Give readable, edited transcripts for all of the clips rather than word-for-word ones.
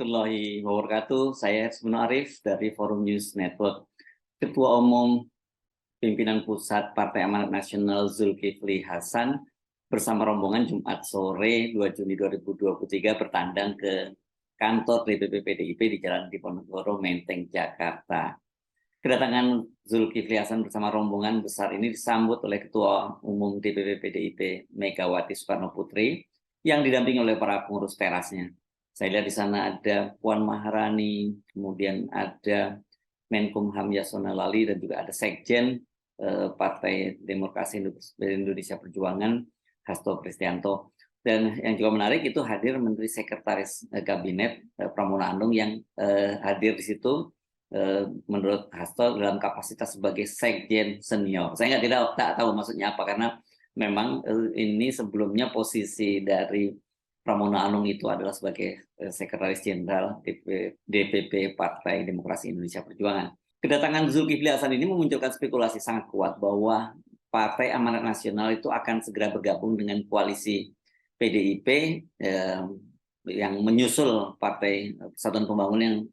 warahmatullahi wabarakatuh. Saya Sebenarnya Arif dari Forum News Network. Ketua Umum Pimpinan Pusat Partai Amanat Nasional Zulkifli Hasan bersama rombongan Jumat sore 2 Juni 2023 bertandang ke kantor DPP PDIP di Jalan Diponegoro, Menteng, Jakarta. Kedatangan Zulkifli Hasan bersama rombongan besar ini disambut oleh Ketua Umum DPP PDIP Megawati Soekarno Putri yang didampingi oleh para pengurus terasnya. Saya lihat di sana ada Puan Maharani, kemudian ada Menkumham Yasona Lali, dan juga ada Sekjen Partai Demokrasi Indonesia Perjuangan, Hasto Kristianto. Dan yang juga menarik itu hadir Menteri Sekretaris Kabinet Pramono Anung yang hadir di situ menurut Hasto dalam kapasitas sebagai Sekjen senior. Saya tidak tahu maksudnya apa, karena memang ini sebelumnya posisi dari Pramono Anung itu adalah sebagai Sekretaris Jenderal DPP Partai Demokrasi Indonesia Perjuangan. Kedatangan Zulkifli Hasan ini memunculkan spekulasi sangat kuat bahwa Partai Amanat Nasional itu akan segera bergabung dengan koalisi PDIP yang menyusul Partai Persatuan Pembangunan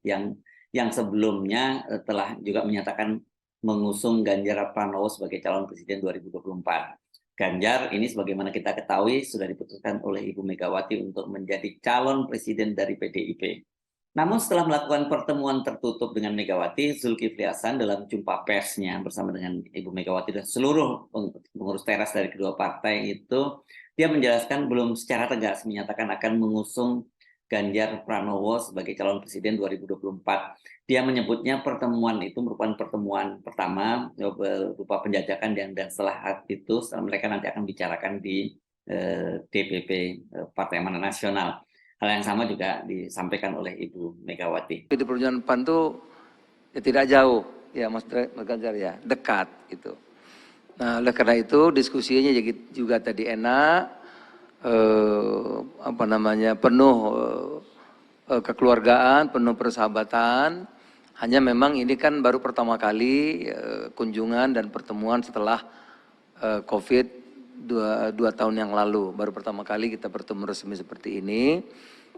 yang sebelumnya telah juga menyatakan mengusung Ganjar Pranowo sebagai calon presiden 2024. Ganjar ini sebagaimana kita ketahui sudah diputuskan oleh Ibu Megawati untuk menjadi calon presiden dari PDIP. Namun setelah melakukan pertemuan tertutup dengan Megawati, Zulkifli Hasan dalam jumpa persnya bersama dengan Ibu Megawati dan seluruh pengurus teras dari kedua partai itu, dia menjelaskan belum secara tegas menyatakan akan mengusung Ganjar Pranowo sebagai calon presiden 2024. Dia menyebutnya pertemuan itu merupakan pertemuan pertama berupa penjajakan dan setelah itu mereka nanti akan bicarakan di DPP Partai Amanat Nasional. Hal yang sama juga disampaikan oleh Ibu Megawati. Di Perjuangan PAN itu ya tidak jauh, ya Mas Ganjar ya, dekat gitu. Nah, oleh karena itu diskusinya juga tadi enak, penuh kekeluargaan, penuh persahabatan. Hanya memang ini kan baru pertama kali kunjungan dan pertemuan setelah COVID dua tahun yang lalu. Baru pertama kali kita bertemu resmi seperti ini.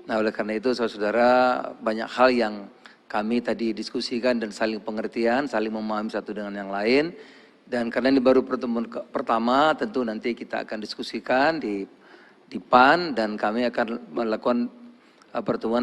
Nah, oleh karena itu saudara-saudara, banyak hal yang kami tadi diskusikan dan saling pengertian, saling memahami satu dengan yang lain. Dan karena ini baru pertemuan pertama, tentu nanti kita akan diskusikan di PAN dan kami akan melakukan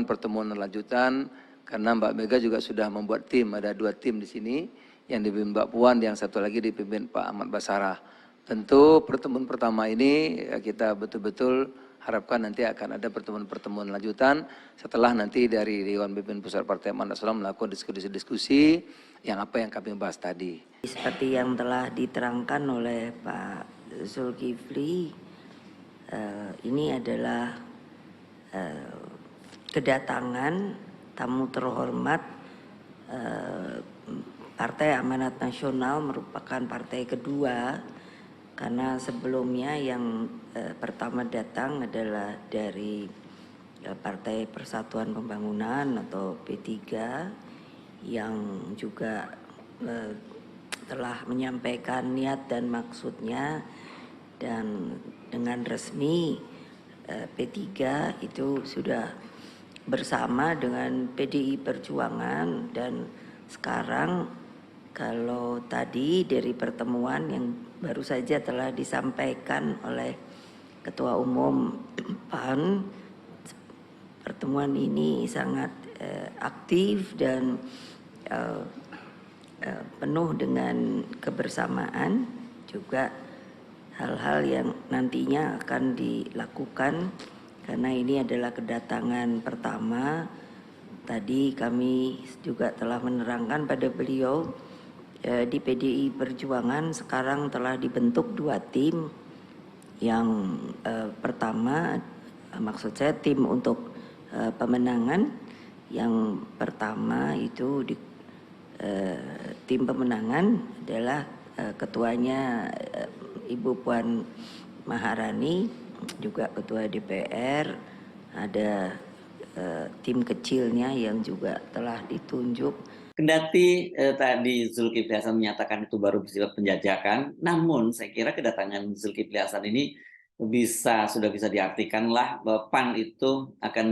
pertemuan lanjutan karena Mbak Mega juga sudah membuat tim, ada 2 tim di sini yang dipimpin Mbak Puan, yang satu lagi dipimpin Pak Ahmad Basarah. Tentu pertemuan pertama ini kita betul-betul harapkan nanti akan ada pertemuan-pertemuan lanjutan setelah nanti dari Dewan Pimpinan Pusat Partai Amanat Nasional melakukan diskusi-diskusi yang apa yang kami bahas tadi. Seperti yang telah diterangkan oleh Pak Zulkifli, ini adalah kedatangan tamu terhormat Partai Amanat Nasional, merupakan partai kedua, karena sebelumnya yang pertama datang adalah dari Partai Persatuan Pembangunan atau P3 yang juga telah menyampaikan niat dan maksudnya, dan dengan resmi P3 itu sudah bersama dengan PDI Perjuangan. Dan sekarang kalau tadi dari pertemuan yang baru saja telah disampaikan oleh Ketua Umum PAN, pertemuan ini sangat aktif dan penuh dengan kebersamaan, juga hal-hal yang nantinya akan dilakukan karena ini adalah kedatangan pertama. Tadi kami juga telah menerangkan pada beliau di PDI Perjuangan sekarang telah dibentuk 2 tim. Yang pertama, maksud saya tim untuk pemenangan. Yang pertama itu tim pemenangan adalah ketuanya Ibu Puan Maharani, juga ketua DPR, ada tim kecilnya yang juga telah ditunjuk. Kendati tadi Zulkifli Hasan menyatakan itu baru bersifat penjajakan, namun saya kira kedatangan Zulkifli Hasan ini sudah bisa diartikan lah bahwa PAN itu akan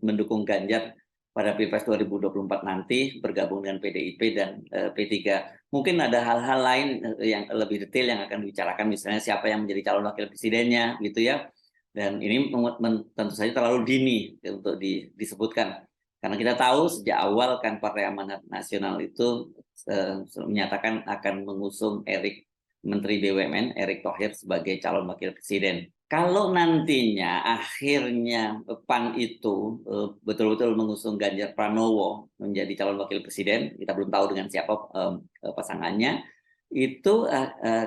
mendukung Ganjar pada Pilpres 2024 nanti, bergabung dengan PDIP dan P3. Mungkin ada hal-hal lain yang lebih detail yang akan dibicarakan, misalnya siapa yang menjadi calon wakil presidennya gitu ya. Dan ini tentu saja terlalu dini untuk disebutkan. Karena kita tahu sejak awal kan Partai Amanat Nasional itu menyatakan akan mengusung Menteri BUMN Erick Thohir sebagai calon wakil presiden. Kalau nantinya akhirnya PAN itu betul-betul mengusung Ganjar Pranowo menjadi calon wakil presiden, kita belum tahu dengan siapa pasangannya, itu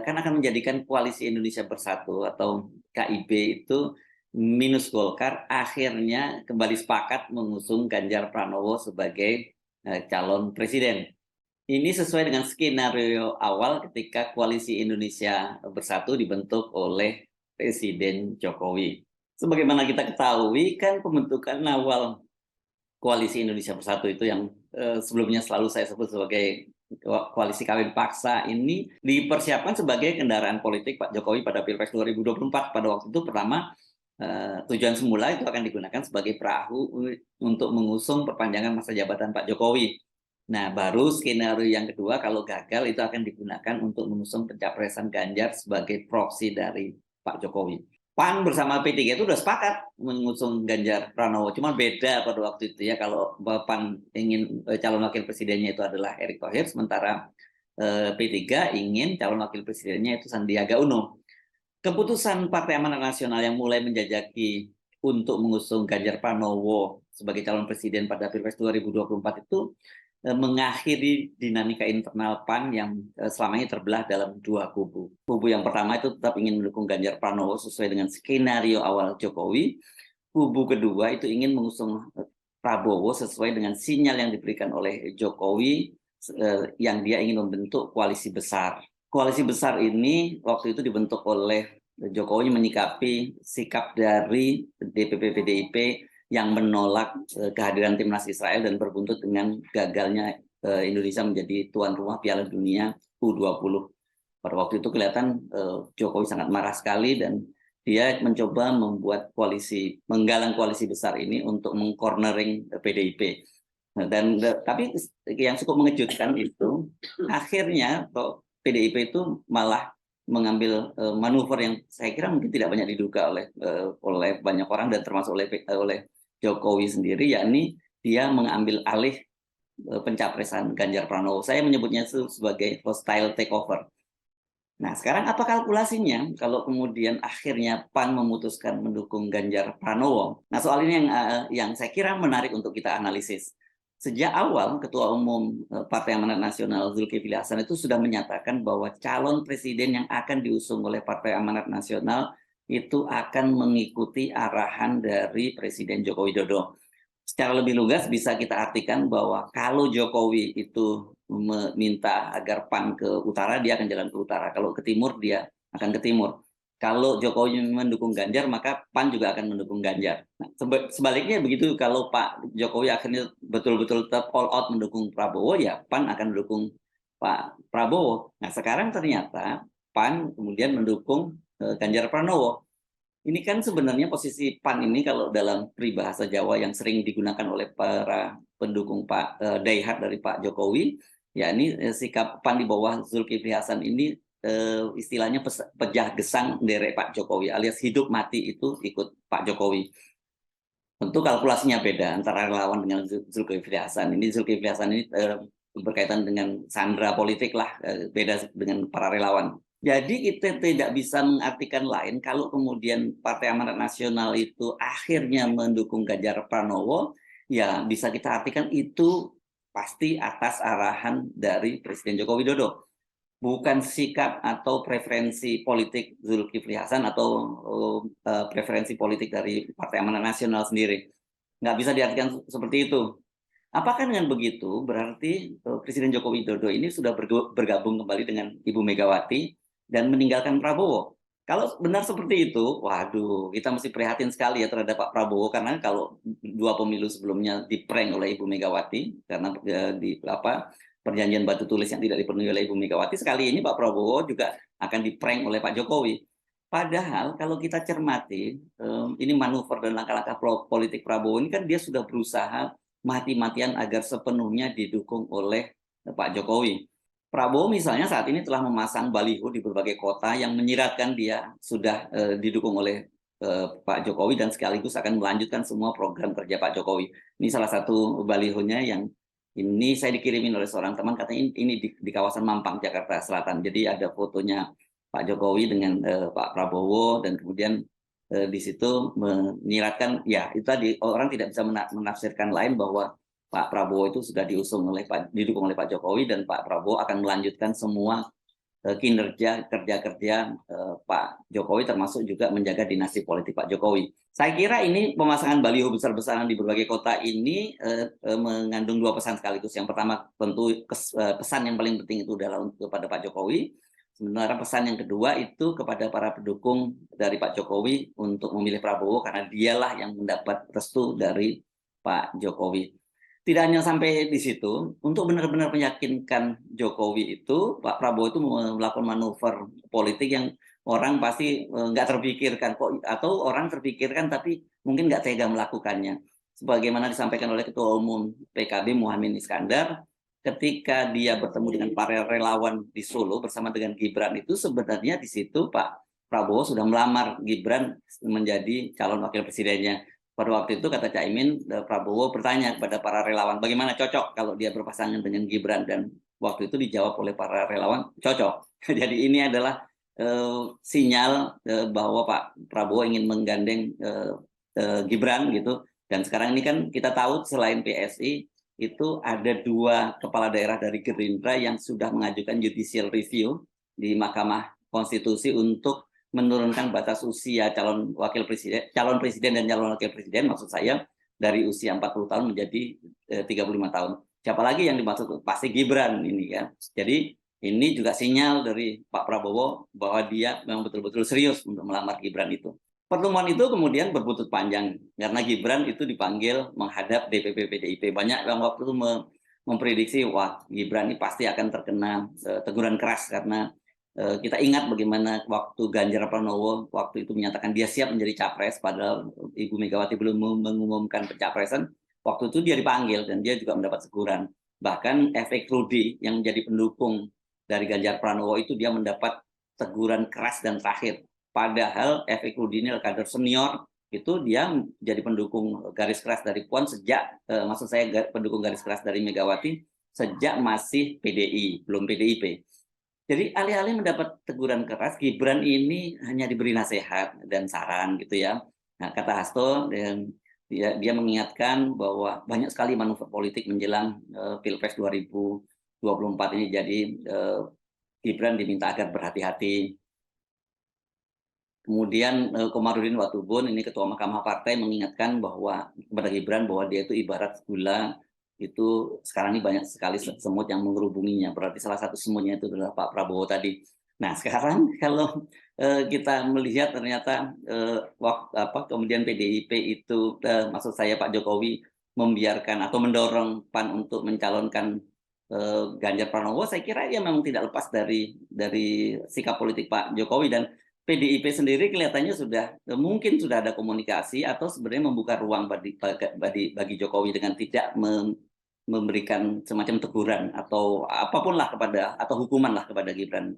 kan akan menjadikan Koalisi Indonesia Bersatu atau KIB itu minus Golkar akhirnya kembali sepakat mengusung Ganjar Pranowo sebagai calon presiden. Ini sesuai dengan skenario awal ketika Koalisi Indonesia Bersatu dibentuk oleh Presiden Jokowi. Sebagaimana kita ketahui kan pembentukan awal Koalisi Indonesia Bersatu itu yang sebelumnya selalu saya sebut sebagai koalisi kawin paksa ini dipersiapkan sebagai kendaraan politik Pak Jokowi pada Pilpres 2024. Pada waktu itu pertama tujuan semula itu akan digunakan sebagai perahu untuk mengusung perpanjangan masa jabatan Pak Jokowi. Nah, baru skenario yang kedua kalau gagal itu akan digunakan untuk mengusung pencapresan Ganjar sebagai proksi dari Pak Jokowi. PAN bersama P3 itu sudah sepakat mengusung Ganjar Pranowo. Cuma beda pada waktu itu ya, kalau PAN ingin calon wakil presidennya itu adalah Erick Thohir, sementara P3 ingin calon wakil presidennya itu Sandiaga Uno. Keputusan Partai Amanat Nasional yang mulai menjajaki untuk mengusung Ganjar Pranowo sebagai calon presiden pada Pilpres 2024 itu mengakhiri dinamika internal PAN yang selama ini terbelah dalam dua kubu. Kubu yang pertama itu tetap ingin mendukung Ganjar Pranowo sesuai dengan skenario awal Jokowi. Kubu kedua itu ingin mengusung Prabowo sesuai dengan sinyal yang diberikan oleh Jokowi yang dia ingin membentuk koalisi besar. Koalisi besar ini waktu itu dibentuk oleh Jokowi menyikapi sikap dari DPP PDIP yang menolak kehadiran timnas Israel dan berbuntut dengan gagalnya Indonesia menjadi tuan rumah Piala Dunia U20. Pada waktu itu kelihatan Jokowi sangat marah sekali dan dia mencoba membuat menggalang koalisi besar ini untuk mengcornering PDIP. Tapi yang cukup mengejutkan itu akhirnya PDIP itu malah mengambil manuver yang saya kira mungkin tidak banyak diduga oleh banyak orang dan termasuk oleh Jokowi sendiri, yakni dia mengambil alih pencapresan Ganjar Pranowo. Saya menyebutnya itu sebagai hostile takeover. Nah, sekarang apa kalkulasinya kalau kemudian akhirnya PAN memutuskan mendukung Ganjar Pranowo? Nah, soal ini yang saya kira menarik untuk kita analisis. Sejak awal, Ketua Umum Partai Amanat Nasional Zulkifli Hasan itu sudah menyatakan bahwa calon presiden yang akan diusung oleh Partai Amanat Nasional itu akan mengikuti arahan dari Presiden Joko Widodo. Secara lebih lugas bisa kita artikan bahwa kalau Jokowi itu meminta agar PAN ke utara, dia akan jalan ke utara. Kalau ke timur, dia akan ke timur. Kalau Jokowi mendukung Ganjar, maka PAN juga akan mendukung Ganjar. Nah, sebaliknya begitu, kalau Pak Jokowi akhirnya betul-betul tetap all out mendukung Prabowo, ya PAN akan mendukung Pak Prabowo. Nah, sekarang ternyata PAN kemudian mendukung Ganjar Pranowo. Ini kan sebenarnya posisi PAN ini kalau dalam peribahasa Jawa yang sering digunakan oleh para pendukung diehard dari Pak Jokowi, ya ini sikap PAN di bawah Zulkifli Hasan ini istilahnya pejah gesang derek Pak Jokowi, alias hidup mati itu ikut Pak Jokowi. Tentu kalkulasinya beda antara relawan dengan Zulkifli Hasan. Ini Zulkifli Hasan ini berkaitan dengan sandra politik lah, beda dengan para relawan. Jadi kita tidak bisa mengartikan lain kalau kemudian Partai Amanat Nasional itu akhirnya mendukung Ganjar Pranowo, ya bisa kita artikan itu pasti atas arahan dari Presiden Joko Widodo. Bukan sikap atau preferensi politik Zulkifli Hasan atau preferensi politik dari Partai Amanat Nasional sendiri. Nggak bisa diartikan seperti itu. Apakah dengan begitu berarti Presiden Joko Widodo ini sudah bergabung kembali dengan Ibu Megawati dan meninggalkan Prabowo? Kalau benar seperti itu, waduh, kita mesti prihatin sekali ya terhadap Pak Prabowo, karena kalau dua pemilu sebelumnya diprank oleh Ibu Megawati karena perjanjian batu tulis yang tidak dipenuhi oleh Ibu Megawati, sekali ini Pak Prabowo juga akan diprank oleh Pak Jokowi. Padahal kalau kita cermati, ini manuver dan langkah-langkah politik Prabowo ini kan dia sudah berusaha mati-matian agar sepenuhnya didukung oleh Pak Jokowi. Prabowo misalnya saat ini telah memasang baliho di berbagai kota yang menyiratkan dia sudah didukung oleh Pak Jokowi dan sekaligus akan melanjutkan semua program kerja Pak Jokowi. Ini salah satu balihonya yang ini saya dikirimin oleh seorang teman, katanya ini di kawasan Mampang, Jakarta Selatan. Jadi ada fotonya Pak Jokowi dengan Pak Prabowo dan kemudian di situ menyiratkan ya itu tadi orang tidak bisa menafsirkan lain bahwa Pak Prabowo itu sudah didukung oleh Pak Jokowi dan Pak Prabowo akan melanjutkan semua kinerja kerja-kerja Pak Jokowi termasuk juga menjaga dinasti politik Pak Jokowi. Saya kira ini pemasangan baliho besar-besaran di berbagai kota ini mengandung dua pesan sekaligus. Yang pertama tentu pesan yang paling penting itu adalah kepada Pak Jokowi. Sementara pesan yang kedua itu kepada para pendukung dari Pak Jokowi untuk memilih Prabowo karena dialah yang mendapat restu dari Pak Jokowi. Tidak hanya sampai di situ, untuk benar-benar meyakinkan Jokowi itu, Pak Prabowo itu melakukan manuver politik yang orang pasti nggak terpikirkan kok, atau orang terpikirkan tapi mungkin nggak tega melakukannya. Sebagaimana disampaikan oleh Ketua Umum PKB Muhaimin Iskandar, ketika dia bertemu dengan para relawan di Solo bersama dengan Gibran itu sebenarnya di situ Pak Prabowo sudah melamar Gibran menjadi calon wakil presidennya. Pada waktu itu kata Caimin, Prabowo bertanya kepada para relawan bagaimana cocok kalau dia berpasangan dengan Gibran dan waktu itu dijawab oleh para relawan cocok. Jadi ini adalah sinyal bahwa Pak Prabowo ingin menggandeng Gibran gitu. Dan sekarang ini kan kita tahu selain PSI itu ada 2 kepala daerah dari Gerindra yang sudah mengajukan judicial review di Mahkamah Konstitusi untuk menurunkan batas usia calon presiden dan calon wakil presiden maksud saya dari usia 40 tahun menjadi 35 tahun. Siapa lagi yang dimaksud? Pasti Gibran ini kan. Jadi ini juga sinyal dari Pak Prabowo bahwa dia memang betul-betul serius untuk melamar Gibran itu. Pertemuan itu kemudian berbuntut panjang karena Gibran itu dipanggil menghadap DPP PDIP. Banyak yang waktu itu memprediksi wah Gibran ini pasti akan terkena teguran keras karena kita ingat bagaimana waktu Ganjar Pranowo waktu itu menyatakan dia siap menjadi capres padahal Ibu Megawati belum mengumumkan pencapresan. Waktu itu dia dipanggil dan dia juga mendapat teguran. Bahkan Efek Rudi yang menjadi pendukung dari Ganjar Pranowo itu dia mendapat teguran keras dan terakhir. Padahal Efek Rudi ini adalah kader senior, itu dia jadi pendukung garis keras dari Puan sejak, maksud saya pendukung garis keras dari Megawati sejak masih PDI, belum PDIP. Jadi alih-alih mendapat teguran keras, Gibran ini hanya diberi nasihat dan saran gitu ya. Nah, kata Hasto, dan dia mengingatkan bahwa banyak sekali manuver politik menjelang Pilpres 2024 ini, jadi Gibran diminta agar berhati-hati. Kemudian Komarudin Watubun, ini Ketua Mahkamah Partai, mengingatkan bahwa kepada Gibran bahwa dia itu ibarat gula, itu sekarang ini banyak sekali semut yang mengerubunginya. Berarti salah satu semutnya itu adalah Pak Prabowo tadi. Nah sekarang kalau kita melihat ternyata kemudian PDIP itu, maksud saya Pak Jokowi membiarkan atau mendorong PAN untuk mencalonkan Ganjar Pranowo, saya kira ya memang tidak lepas dari sikap politik Pak Jokowi. Dan PDIP sendiri kelihatannya sudah mungkin sudah ada komunikasi atau sebenarnya membuka ruang bagi Jokowi dengan tidak memberikan semacam teguran atau apapun lah atau hukuman lah kepada Gibran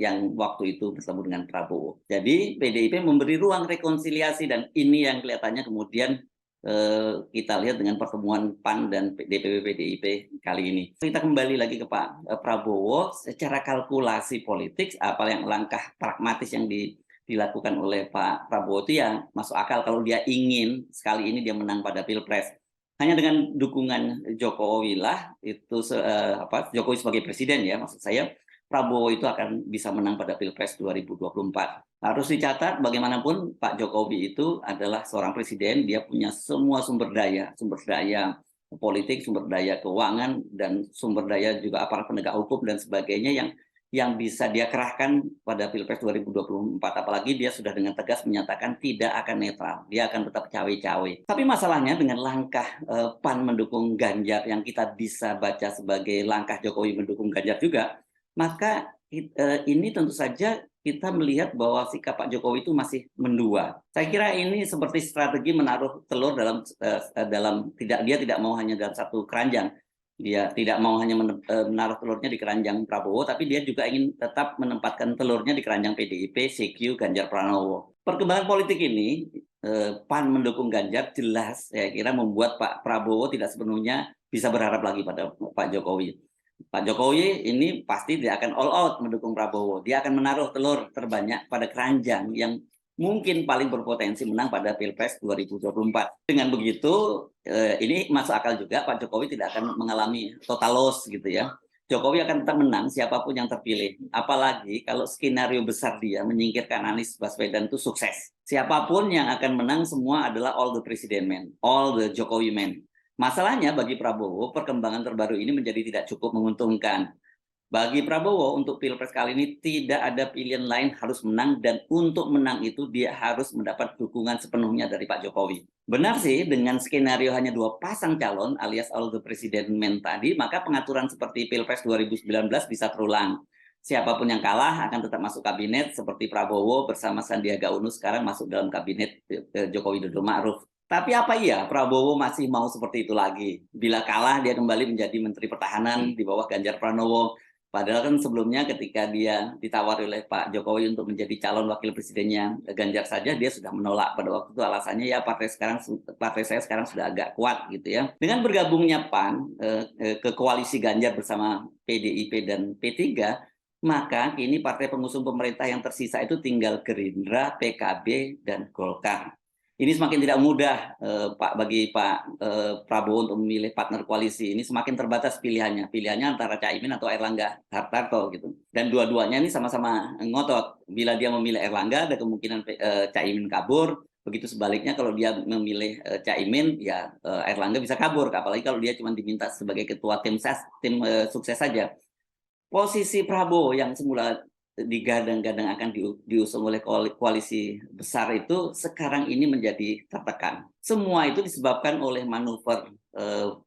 yang waktu itu bertemu dengan Prabowo. Jadi PDIP memberi ruang rekonsiliasi dan ini yang kelihatannya kemudian kita lihat dengan pertemuan PAN dan DPP PDIP kali ini. Kita kembali lagi ke Pak Prabowo, secara kalkulasi politik, apa yang langkah pragmatis yang dilakukan oleh Pak Prabowo itu yang masuk akal kalau dia ingin sekali ini dia menang pada Pilpres. Hanya dengan dukungan Jokowi lah, itu Jokowi sebagai presiden ya maksud saya, Prabowo itu akan bisa menang pada Pilpres 2024. Harus dicatat bagaimanapun Pak Jokowi itu adalah seorang presiden, dia punya semua sumber daya politik, sumber daya keuangan, dan sumber daya juga aparat penegak hukum dan sebagainya yang bisa dia kerahkan pada Pilpres 2024. Apalagi dia sudah dengan tegas menyatakan tidak akan netral, dia akan tetap cawe-cawe. Tapi masalahnya dengan langkah PAN mendukung Ganjar yang kita bisa baca sebagai langkah Jokowi mendukung Ganjar juga, maka ini tentu saja kita melihat bahwa sikap Pak Jokowi itu masih mendua. Saya kira ini seperti strategi menaruh telur dia tidak mau hanya dalam satu keranjang. Dia tidak mau hanya menaruh telurnya di keranjang Prabowo, tapi dia juga ingin tetap menempatkan telurnya di keranjang PDIP, CQ, Ganjar Pranowo. Perkembangan politik ini, PAN mendukung Ganjar jelas saya kira membuat Pak Prabowo tidak sepenuhnya bisa berharap lagi pada Pak Jokowi. Pak Jokowi ini pasti dia akan all out mendukung Prabowo. Dia akan menaruh telur terbanyak pada keranjang yang mungkin paling berpotensi menang pada Pilpres 2024. Dengan begitu, ini masuk akal juga Pak Jokowi tidak akan mengalami total loss gitu ya. Jokowi akan tetap menang siapapun yang terpilih. Apalagi kalau skenario besar dia menyingkirkan Anies Baswedan itu sukses. Siapapun yang akan menang semua adalah all the president men, all the Jokowi men. Masalahnya bagi Prabowo, perkembangan terbaru ini menjadi tidak cukup menguntungkan. Bagi Prabowo, untuk Pilpres kali ini tidak ada pilihan lain, harus menang, dan untuk menang itu dia harus mendapat dukungan sepenuhnya dari Pak Jokowi. Benar sih, dengan skenario hanya 2 pasang calon alias all the president men tadi, maka pengaturan seperti Pilpres 2019 bisa terulang. Siapapun yang kalah akan tetap masuk kabinet, seperti Prabowo bersama Sandiaga Uno sekarang masuk dalam kabinet Joko Widodo Ma'ruf. Tapi apa iya Prabowo masih mau seperti itu lagi? Bila kalah dia kembali menjadi Menteri Pertahanan di bawah Ganjar Pranowo. Padahal kan sebelumnya ketika dia ditawari oleh Pak Jokowi untuk menjadi calon wakil presidennya Ganjar saja, dia sudah menolak. Pada waktu itu alasannya ya partai saya sekarang sudah agak kuat gitu ya. Dengan bergabungnya PAN ke koalisi Ganjar bersama PDIP dan P3, maka kini partai pengusung pemerintah yang tersisa itu tinggal Gerindra, PKB, dan Golkar. Ini semakin tidak mudah bagi Pak Prabowo untuk memilih partner koalisi. Ini semakin terbatas pilihannya. Pilihannya antara Caimin atau Erlangga Hartarto gitu. Dan dua-duanya ini sama-sama ngotot. Bila dia memilih Erlangga, ada kemungkinan Caimin kabur. Begitu sebaliknya kalau dia memilih Caimin, ya Erlangga bisa kabur. Apalagi kalau dia cuma diminta sebagai ketua tim sukses saja. Posisi Prabowo yang semula digadang-gadang akan diusung oleh koalisi besar itu sekarang ini menjadi tertekan. Semua itu disebabkan oleh manuver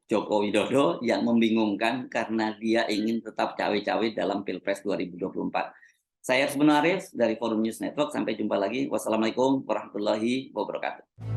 Joko Widodo yang membingungkan karena dia ingin tetap cawe-cawe dalam Pilpres 2024. Saya Arif dari Forum News Network. Sampai jumpa lagi. Wassalamualaikum warahmatullahi wabarakatuh.